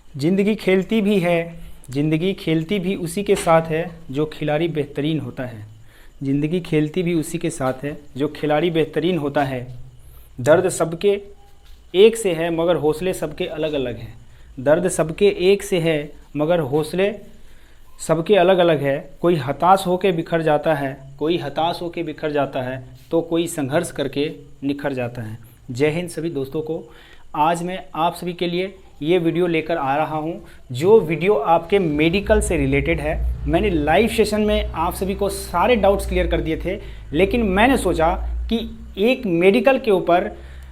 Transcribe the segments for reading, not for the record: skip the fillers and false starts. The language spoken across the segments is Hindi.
ज़िंदगी खेलती भी है, ज़िंदगी खेलती भी उसी के साथ है जो खिलाड़ी बेहतरीन होता है। ज़िंदगी खेलती भी उसी के साथ है जो खिलाड़ी बेहतरीन होता है। दर्द सबके एक से है मगर हौसले सबके अलग अलग हैं। दर्द सबके एक से है मगर हौसले सबके अलग अलग है। कोई हताश होकर बिखर जाता है, कोई हताश होकर बिखर जाता है, तो कोई संघर्ष करके निखर जाता है। जय हिंद सभी दोस्तों को। आज मैं आप सभी के लिए ये वीडियो लेकर आ रहा हूँ, जो वीडियो आपके मेडिकल से रिलेटेड है। मैंने लाइव सेशन में आप सभी को सारे डाउट्स क्लियर कर दिए थे, लेकिन मैंने सोचा कि एक मेडिकल के ऊपर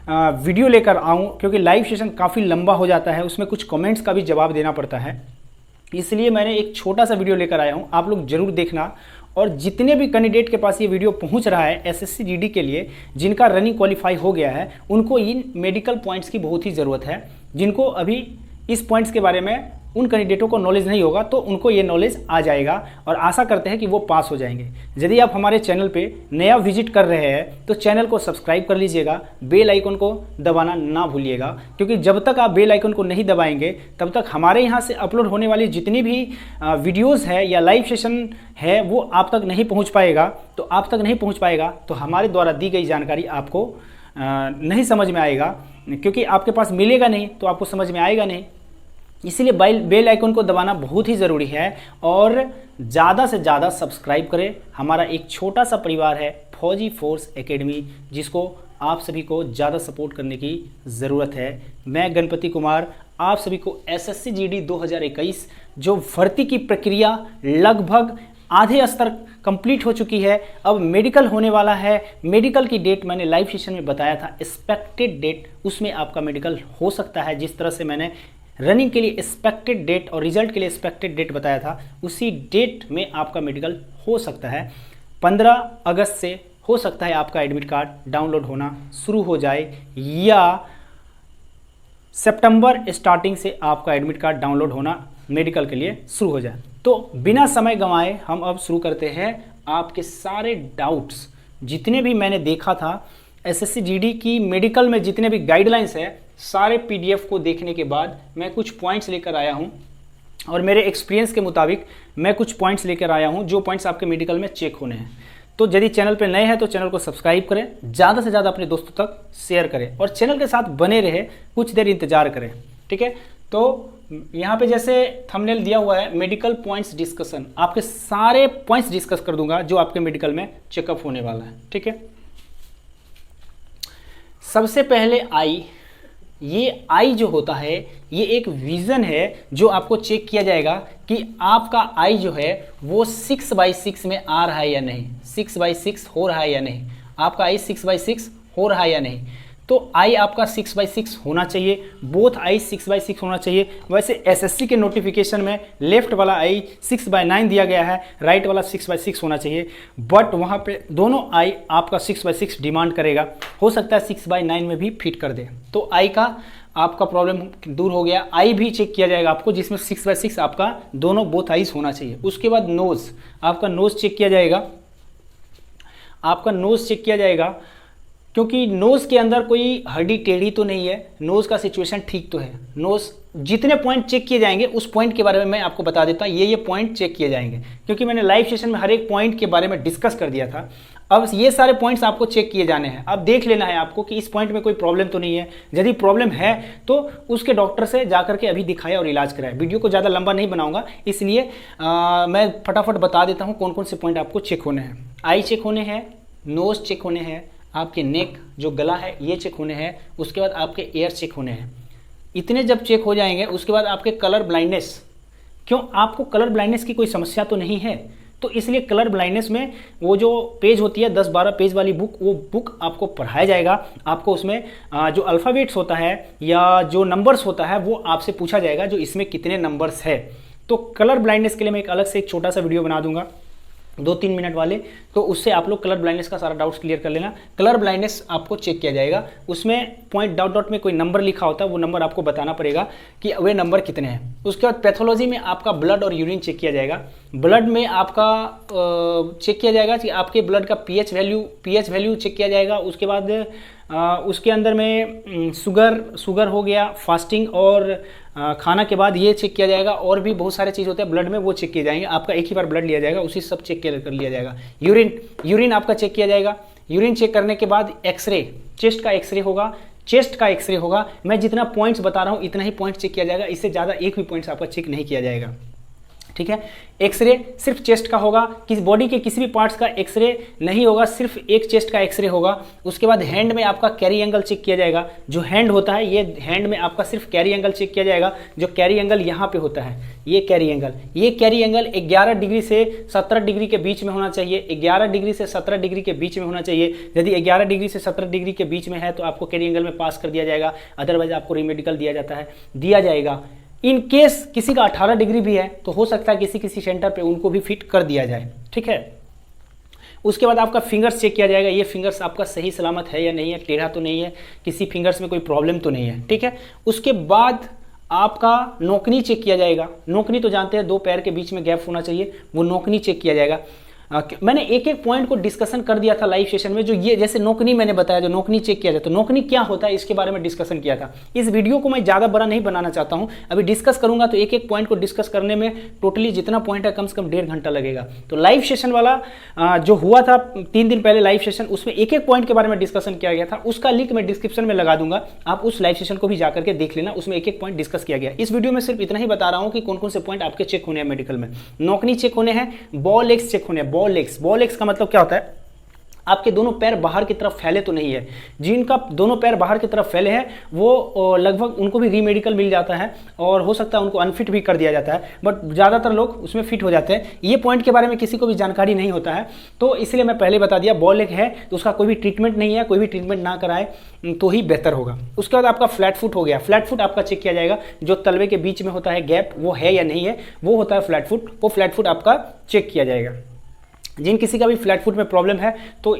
वीडियो लेकर आऊँ, क्योंकि लाइव सेशन काफ़ी लंबा हो जाता है, उसमें कुछ कमेंट्स का भी जवाब देना पड़ता है। इसलिए मैंने एक छोटा सा वीडियो लेकर आया हूँ, आप लोग ज़रूर देखना। और जितने भी कैंडिडेट के पास ये वीडियो पहुंच रहा है एसएससी जीडी के लिए, जिनका रनिंग क्वालिफाई हो गया है, उनको इन मेडिकल पॉइंट्स की बहुत ही ज़रूरत है। जिनको अभी इस पॉइंट्स के बारे में उन कैंडिडेटों को नॉलेज नहीं होगा, तो उनको ये नॉलेज आ जाएगा और आशा करते हैं कि वो पास हो जाएंगे। यदि आप हमारे चैनल पे नया विजिट कर रहे हैं तो चैनल को सब्सक्राइब कर लीजिएगा, बेल आइकन को दबाना ना भूलिएगा, क्योंकि जब तक आप बेल आइकन को नहीं दबाएंगे तब तक हमारे यहाँ से अपलोड होने वाली जितनी भी वीडियोज़ है या लाइव सेशन है वो आप तक नहीं पहुँच पाएगा। तो आप तक नहीं पहुँच पाएगा तो हमारे द्वारा दी गई जानकारी आपको नहीं समझ में आएगा, क्योंकि आपके पास मिलेगा नहीं तो आपको समझ में आएगा नहीं। इसीलिए बेल आइकन को दबाना बहुत ही ज़रूरी है और ज़्यादा से ज़्यादा सब्सक्राइब करें। हमारा एक छोटा सा परिवार है फौजी फोर्स एकेडमी, जिसको आप सभी को ज़्यादा सपोर्ट करने की ज़रूरत है। मैं गणपति कुमार आप सभी को एसएससी जीडी 2021 जो भर्ती की प्रक्रिया लगभग आधे स्तर कंप्लीट हो चुकी है, अब मेडिकल होने वाला है। मेडिकल की डेट मैंने लाइव सेशन में बताया था, एक्सपेक्टेड डेट, उसमें आपका मेडिकल हो सकता है। जिस तरह से मैंने रनिंग के लिए एक्सपेक्टेड डेट और रिजल्ट के लिए एक्सपेक्टेड डेट बताया था, उसी डेट में आपका मेडिकल हो सकता है। 15 अगस्त से हो सकता है आपका एडमिट कार्ड डाउनलोड होना शुरू हो जाए, या सितंबर स्टार्टिंग से आपका एडमिट कार्ड डाउनलोड होना मेडिकल के लिए शुरू हो जाए। तो बिना समय गंवाए हम अब शुरू करते हैं आपके सारे डाउट्स। जितने भी मैंने देखा था एसएससी जीडी की मेडिकल में, जितने भी गाइडलाइंस है, सारे पीडीएफ को देखने के बाद मैं कुछ पॉइंट्स लेकर आया हूं और मेरे एक्सपीरियंस के मुताबिक मैं कुछ पॉइंट्स लेकर आया हूं जो पॉइंट्स आपके मेडिकल में चेक होने हैं। तो यदि चैनल पे नए हैं तो चैनल को सब्सक्राइब करें, ज़्यादा से ज़्यादा अपने दोस्तों तक शेयर करें और चैनल के साथ बने रहे, कुछ देर इंतजार करें, ठीक है। तो यहाँ पे जैसे थंबनेल दिया हुआ है मेडिकल पॉइंट्स डिस्कशन, आपके सारे पॉइंट्स डिस्कस कर दूंगा जो आपके मेडिकल में चेकअप होने वाला है, ठीक है। सबसे पहले आई, ये आई जो होता है ये एक विज़न है जो आपको चेक किया जाएगा कि आपका आई जो है वो 6/6 में आ रहा है या नहीं, 6/6 हो रहा है या नहीं, आपका आई 6/6 हो रहा है या नहीं। तो आई आपका 6/6 होना चाहिए, बोथ आई 6/6 होना चाहिए। वैसे एसएससी के नोटिफिकेशन में लेफ्ट वाला आई 6/9 दिया गया है, राइट वाला 6/6 होना चाहिए, बट वहाँ पे दोनों आई आपका 6/6 डिमांड करेगा। हो सकता है 6/9 में भी फिट कर दे, तो आई का आपका प्रॉब्लम दूर हो गया। आई भी चेक किया जाएगा आपको, जिसमें 6/6 आपका दोनों बोथ आईज होना चाहिए। उसके बाद नोज़, आपका नोज़ चेक किया जाएगा, आपका नोज़ चेक किया जाएगा, क्योंकि नोज़ के अंदर कोई हड्डी टेढ़ी तो नहीं है, नोज़ का सिचुएशन ठीक तो है। नोज़ जितने पॉइंट चेक किए जाएंगे उस पॉइंट के बारे में मैं आपको बता देता हूँ, ये पॉइंट चेक किए जाएंगे, क्योंकि मैंने लाइव सेशन में हर एक पॉइंट के बारे में डिस्कस कर दिया था। अब ये सारे पॉइंट्स आपको चेक किए जाने हैं। अब देख लेना है आपको कि इस पॉइंट में कोई प्रॉब्लम तो नहीं है। यदि प्रॉब्लम है तो उसके डॉक्टर से जाकर के अभी दिखाएं और इलाज कराएं। वीडियो को ज़्यादा लंबा नहीं बनाऊंगा, इसलिए मैं फटाफट बता देता हूँ कौन कौन से पॉइंट आपको चेक होने हैं। आई चेक होने हैं, नोज़ चेक होने हैं, आपके नेक जो गला है ये चेक होने हैं, उसके बाद आपके एयर चेक होने हैं। इतने जब चेक हो जाएंगे उसके बाद आपके कलर ब्लाइंडनेस, क्यों आपको कलर ब्लाइंडनेस की कोई समस्या तो नहीं है, तो इसलिए कलर ब्लाइंडनेस में वो जो पेज होती है 10-12 पेज वाली बुक, वो बुक आपको पढ़ाया जाएगा। आपको उसमें जो अल्फ़ाबेट्स होता है या जो नंबर्स होता है वो आपसे पूछा जाएगा जो इसमें कितने नंबर्स है। तो कलर ब्लाइंडनेस के लिए मैं एक अलग से एक छोटा सा वीडियो बना दूंगा 2-3 मिनट वाले, तो उससे आप लोग कलर ब्लाइंडनेस का सारा डाउट्स क्लियर कर लेना। कलर ब्लाइंडनेस आपको चेक किया जाएगा, उसमें पॉइंट डॉट में कोई नंबर लिखा होता है, वो नंबर आपको बताना पड़ेगा कि वे नंबर कितने हैं। उसके बाद पैथोलॉजी में आपका ब्लड और यूरिन चेक किया जाएगा। ब्लड में आपका चेक किया जाएगा कि आपके ब्लड का पीएच वैल्यू चेक किया जाएगा। उसके बाद उसके अंदर में शुगर हो गया, फास्टिंग और खाना के बाद ये चेक किया जाएगा। और भी बहुत सारे चीज़ होते हैं ब्लड में, वो चेक किए जाएंगे। आपका एक ही बार ब्लड लिया जाएगा, उसी सब चेक कर लिया जाएगा। यूरिन आपका चेक किया जाएगा। यूरिन चेक करने के बाद एक्सरे, चेस्ट का एक्सरे होगा। मैं जितना पॉइंट्स बता रहा हूँ इतना ही पॉइंट चेक किया जाएगा, इससे ज़्यादा एक भी पॉइंट्स आपका चेक नहीं किया जाएगा, ठीक है। एक्सरे सिर्फ चेस्ट का होगा, किस बॉडी के किसी भी पार्ट्स का एक्सरे नहीं होगा, सिर्फ एक चेस्ट का एक्सरे होगा। उसके बाद हैंड में आपका कैरी एंगल चेक किया जाएगा। जो हैंड होता है, ये हैंड में आपका सिर्फ कैरी एंगल चेक किया जाएगा। जो कैरी एंगल यहाँ पे होता है, ये कैरी एंगल 11 डिग्री से 17 डिग्री के बीच में होना चाहिए। 11 डिग्री से 17 डिग्री के बीच में होना चाहिए। यदि 11 डिग्री से 17 डिग्री के बीच में है तो आपको कैरी एंगल में पास कर दिया जाएगा, अदरवाइज आपको रीमेडिकल दिया जाएगा। इन केस किसी का 18 डिग्री भी है तो हो सकता है किसी सेंटर पे उनको भी फिट कर दिया जाए, ठीक है। उसके बाद आपका फिंगर्स चेक किया जाएगा। ये फिंगर्स आपका सही सलामत है या नहीं है, टेढ़ा तो नहीं है, किसी फिंगर्स में कोई प्रॉब्लम तो नहीं है, ठीक है। उसके बाद आपका नोकनी चेक किया जाएगा। नोकनी तो जानते हैं, 2 पैर के बीच में गैप होना चाहिए, वो नोकनी चेक किया जाएगा। मैंने एक एक पॉइंट को डिस्कशन कर दिया था लाइव सेशन में। जो ये जैसे नोकनी मैंने बताया, जो नोकनी चेक किया जाए तो नोकनी क्या होता है इसके बारे में डिस्कशन किया था। इस वीडियो को मैं ज़्यादा बड़ा नहीं बनाना चाहता हूं, अभी डिस्कस करूंगा तो एक एक पॉइंट को डिस्कस करने में टोटली जितना पॉइंट है कम से कम 1.5 घंटा लगेगा। तो लाइव सेशन वाला जो हुआ था 3 दिन पहले लाइव सेशन, उसमें एक एक पॉइंट के बारे में डिस्कशन किया गया था। उसका लिंक मैं डिस्क्रिप्शन में लगा दूंगा, आप उस लाइव सेशन को भी जाकर के देख लेना, उसमें एक एक पॉइंट डिस्कस किया गया। इस वीडियो में सिर्फ इतना ही बता रहा हूँ कि कौन कौन से पॉइंट आपके चेक होने हैं मेडिकल में। नोकनी चेक होने हैं, बॉल लेग्स चेक होने हैं। बॉल लेग्स का मतलब क्या होता है, आपके दोनों पैर बाहर की तरफ फैले तो नहीं है। जिनका दोनों पैर बाहर की तरफ फैले हैं वो लगभग उनको भी रीमेडिकल मिल जाता है और हो सकता है उनको अनफिट भी कर दिया जाता है, बट ज़्यादातर लोग उसमें फिट हो जाते हैं। ये पॉइंट के बारे में किसी को भी जानकारी नहीं होता है, तो इसलिए मैं पहले बता दिया। बॉल लेग है तो उसका कोई भी ट्रीटमेंट नहीं है, कोई भी ट्रीटमेंट ना कराए तो ही बेहतर होगा। उसके बाद आपका फ्लैट फुट हो गया। फ्लैट फुट आपका चेक किया जाएगा, जो तलवे के बीच में होता है गैप, वो है या नहीं है, वो होता है फ्लैट फुट। वो फ्लैट फुट आपका चेक किया जाएगा। जिन किसी का भी फ्लैट फुट में प्रॉब्लम है तो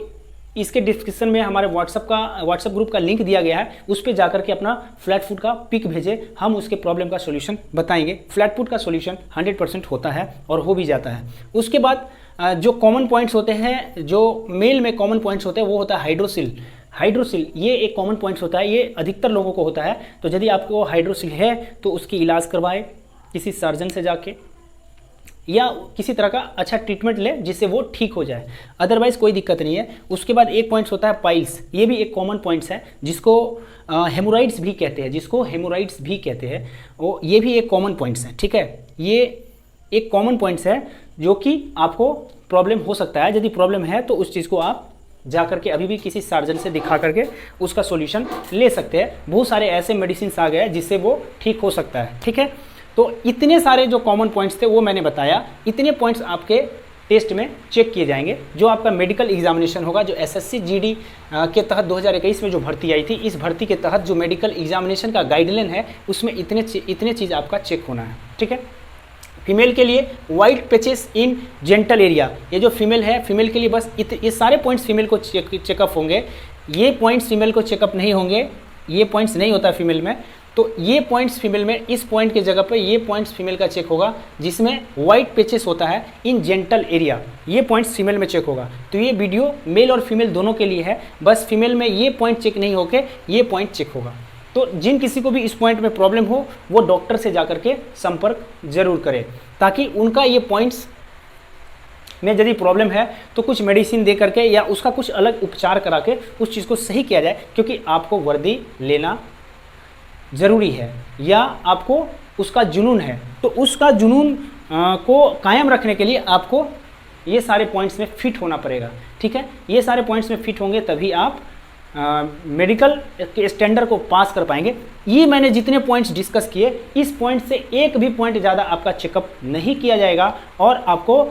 इसके डिस्क्रिप्शन में हमारे व्हाट्सएप ग्रुप का लिंक दिया गया है, उस पर जाकर के अपना फ्लैट फुट का पिक भेजें, हम उसके प्रॉब्लम का सॉल्यूशन बताएंगे। फ्लैट फुट का सॉल्यूशन 100% होता है और हो भी जाता है। उसके बाद जो कॉमन पॉइंट्स होते हैं, जो मेल में कॉमन पॉइंट्स होते हैं, वो होता है हाइड्रोसिल। ये एक कॉमन पॉइंट्स होता है, ये अधिकतर लोगों को होता है। तो यदि आपको हाइड्रोसिल है तो उसकी इलाज करवाएं किसी सर्जन से जाके, या किसी तरह का अच्छा ट्रीटमेंट ले जिससे वो ठीक हो जाए, अदरवाइज कोई दिक्कत नहीं है। उसके बाद एक पॉइंट्स होता है पाइल्स। ये भी एक कॉमन पॉइंट्स है जिसको हेमोराइड्स भी कहते हैं, वो ये भी एक कॉमन पॉइंट्स है, ठीक है। ये एक कॉमन पॉइंट्स है जो कि आपको प्रॉब्लम हो सकता है। यदि प्रॉब्लम है तो उस चीज़ को आप जा करके अभी भी किसी सर्जन से दिखा करके उसका सॉल्यूशन ले सकते हैं। बहुत सारे ऐसे मेडिसिन आ गए जिससे वो ठीक हो सकता है, ठीक है। तो इतने सारे जो कॉमन पॉइंट्स थे वो मैंने बताया। इतने पॉइंट्स आपके टेस्ट में चेक किए जाएंगे। जो आपका मेडिकल एग्जामिनेशन होगा, जो एसएससी जीडी के तहत 2021 में जो भर्ती आई थी, इस भर्ती के तहत जो मेडिकल एग्जामिनेशन का गाइडलाइन है उसमें इतने चीज़ आपका चेक होना है, ठीक है। फीमेल के लिए वाइट पैचेस इन जेंटल एरिया, ये जो फीमेल है, फीमेल के लिए बस ये सारे पॉइंट्स फीमेल को चेकअप होंगे। ये पॉइंट्स फीमेल को चेकअप नहीं होंगे, ये पॉइंट्स नहीं होता फीमेल में। तो ये पॉइंट्स फीमेल में, इस पॉइंट की जगह पे ये पॉइंट्स फीमेल का चेक होगा जिसमें वाइट पैचेस होता है इन जेंटल एरिया, ये पॉइंट्स फीमेल में चेक होगा। तो ये वीडियो मेल और फीमेल दोनों के लिए है, बस फीमेल में ये पॉइंट चेक नहीं होके ये पॉइंट चेक होगा। तो जिन किसी को भी इस पॉइंट में प्रॉब्लम हो वो डॉक्टर से जाकर के संपर्क जरूर करें, ताकि उनका ये पॉइंट्स में यदि प्रॉब्लम है तो कुछ मेडिसिन दे करके या उसका कुछ अलग उपचार करा के उस चीज़ को सही किया जाए। क्योंकि आपको वर्दी लेना ज़रूरी है या आपको उसका जुनून है, तो उसका जुनून को कायम रखने के लिए आपको ये सारे पॉइंट्स में फिट होना पड़ेगा, ठीक है। ये सारे पॉइंट्स में फिट होंगे तभी आप मेडिकल के स्टैंडर्ड को पास कर पाएंगे। ये मैंने जितने पॉइंट्स डिस्कस किए, इस पॉइंट से एक भी पॉइंट ज़्यादा आपका चेकअप नहीं किया जाएगा और आपको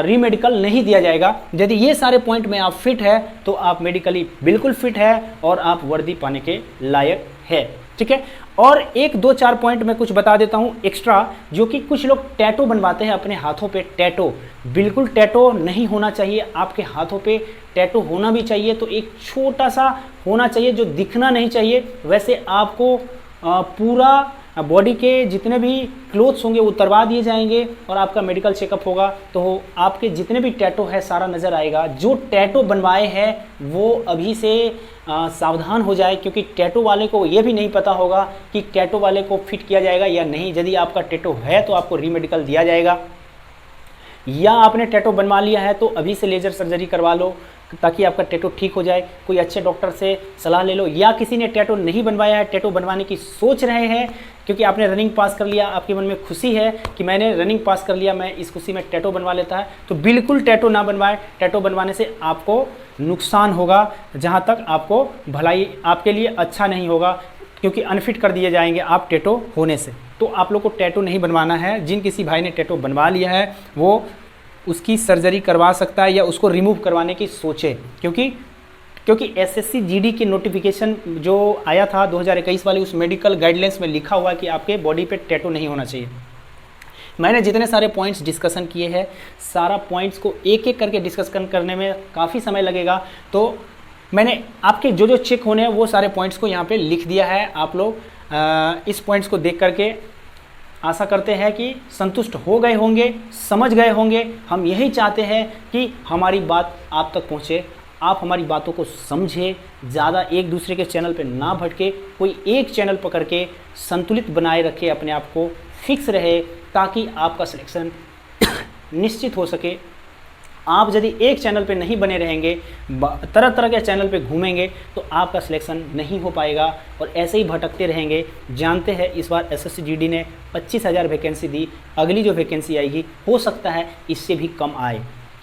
रीमेडिकल नहीं दिया जाएगा। यदि ये सारे पॉइंट में आप फिट है तो आप मेडिकली बिल्कुल फिट है और आप वर्दी पाने के लायक है, ठीक है। और 1, 2, 4 पॉइंट मैं कुछ बता देता हूँ एक्स्ट्रा, जो कि कुछ लोग टैटो बनवाते हैं अपने हाथों पे। टैटो बिल्कुल टैटो नहीं होना चाहिए, आपके हाथों पे टैटो होना भी चाहिए तो एक छोटा सा होना चाहिए जो दिखना नहीं चाहिए। वैसे आपको पूरा बॉडी के जितने भी क्लोथ्स होंगे वो उतरवा दिए जाएंगे और आपका मेडिकल चेकअप होगा तो आपके जितने भी टैटू है सारा नज़र आएगा। जो टैटू बनवाए हैं वो अभी से सावधान हो जाए, क्योंकि टैटू वाले को ये भी नहीं पता होगा कि टैटू वाले को फिट किया जाएगा या नहीं। यदि आपका टैटू है तो आपको रीमेडिकल दिया जाएगा, या आपने टैटू बनवा लिया है तो अभी से लेज़र सर्जरी करवा लो ताकि आपका टैटू ठीक हो जाए। कोई अच्छे डॉक्टर से सलाह ले लो, या किसी ने टैटू नहीं बनवाया है, टैटू बनवाने की सोच रहे हैं क्योंकि आपने रनिंग पास कर लिया, आपके मन में खुशी है कि मैंने रनिंग पास कर लिया, मैं इस खुशी में टैटू बनवा लेता है, तो बिल्कुल टैटू ना बनवाएं। टैटू बनवाने से आपको नुकसान होगा, जहाँ तक आपको भलाई आपके लिए अच्छा नहीं होगा, क्योंकि अनफिट कर दिए जाएंगे आप टैटू होने से। तो आप लोग को टैटू नहीं बनवाना है। जिन किसी भाई ने टैटू बनवा लिया है वो उसकी सर्जरी करवा सकता है या उसको रिमूव करवाने की सोचे, क्योंकि एसएससी जीडी की नोटिफिकेशन जो आया था 2021 वाली, उस मेडिकल गाइडलाइंस में लिखा हुआ है कि आपके बॉडी पे टैटू नहीं होना चाहिए। मैंने जितने सारे पॉइंट्स डिस्कशन किए हैं, सारा पॉइंट्स को एक एक करके डिस्कशन करने में काफ़ी समय लगेगा, तो मैंने आपके जो चेक होने हैं वो सारे पॉइंट्स को यहाँ पे लिख दिया है। आप लोग इस पॉइंट्स को देख करके आशा करते हैं कि संतुष्ट हो गए होंगे, समझ गए होंगे। हम यही चाहते हैं कि हमारी बात आप तक पहुँचे, आप हमारी बातों को समझें, ज़्यादा एक दूसरे के चैनल पे ना भटके, कोई एक चैनल पकड़ के संतुलित बनाए रखे, अपने आप को फिक्स रहे, ताकि आपका सिलेक्शन निश्चित हो सके। आप यदि एक चैनल पे नहीं बने रहेंगे, तरह तरह के चैनल पे घूमेंगे, तो आपका सिलेक्शन नहीं हो पाएगा और ऐसे ही भटकते रहेंगे। जानते हैं इस बार एसएससी जीडी ने 25,000 वैकेंसी दी, अगली जो वैकेंसी आएगी हो सकता है इससे भी कम आए,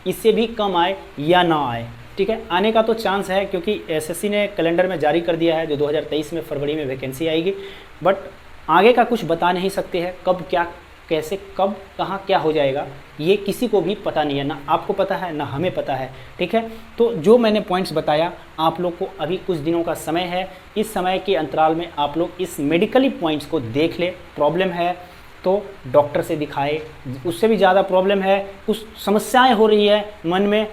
इससे भी कम आए या ना आए, ठीक है। आने का तो चांस है क्योंकि एसएससी ने कैलेंडर में जारी कर दिया है जो 2023 में फरवरी में वैकेंसी आएगी, बट आगे का कुछ बता नहीं सकते हैं, कब क्या कैसे कब कहाँ क्या हो जाएगा ये किसी को भी पता नहीं है, ना आपको पता है ना हमें पता है, ठीक है। तो जो मैंने पॉइंट्स बताया आप लोग को अभी कुछ दिनों का समय है, इस समय के अंतराल में आप लोग इस मेडिकली पॉइंट्स को देख ले। प्रॉब्लम है तो डॉक्टर से दिखाए, उससे भी ज़्यादा प्रॉब्लम है, कुछ समस्याएं हो रही है, मन में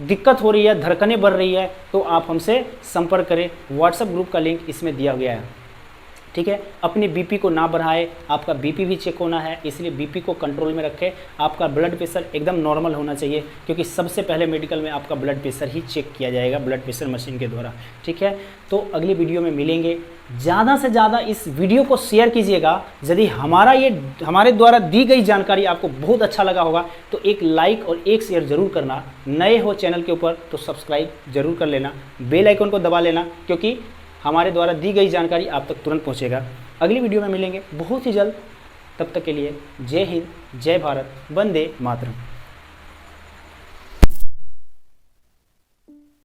दिक्कत हो रही है, धड़कनें बढ़ रही है, तो आप हमसे संपर्क करें। व्हाट्सएप ग्रुप का लिंक इसमें दिया गया है, ठीक है। अपनी बीपी को ना बढ़ाए, आपका बीपी भी चेक होना है, इसलिए बीपी को कंट्रोल में रखें। आपका ब्लड प्रेशर एकदम नॉर्मल होना चाहिए, क्योंकि सबसे पहले मेडिकल में आपका ब्लड प्रेशर ही चेक किया जाएगा ब्लड प्रेशर मशीन के द्वारा, ठीक है। तो अगली वीडियो में मिलेंगे। ज़्यादा से ज़्यादा इस वीडियो को शेयर कीजिएगा। यदि हमारे द्वारा दी गई जानकारी आपको बहुत अच्छा लगा होगा तो एक लाइक और एक शेयर ज़रूर करना। नए हो चैनल के ऊपर तो सब्सक्राइब जरूर कर लेना, बेल आइकन को दबा लेना, क्योंकि हमारे द्वारा दी गई जानकारी आप तक तुरंत पहुंचेगा। अगली वीडियो में मिलेंगे बहुत ही जल्द, तब तक के लिए जय हिंद, जय भारत, वंदे मातरम।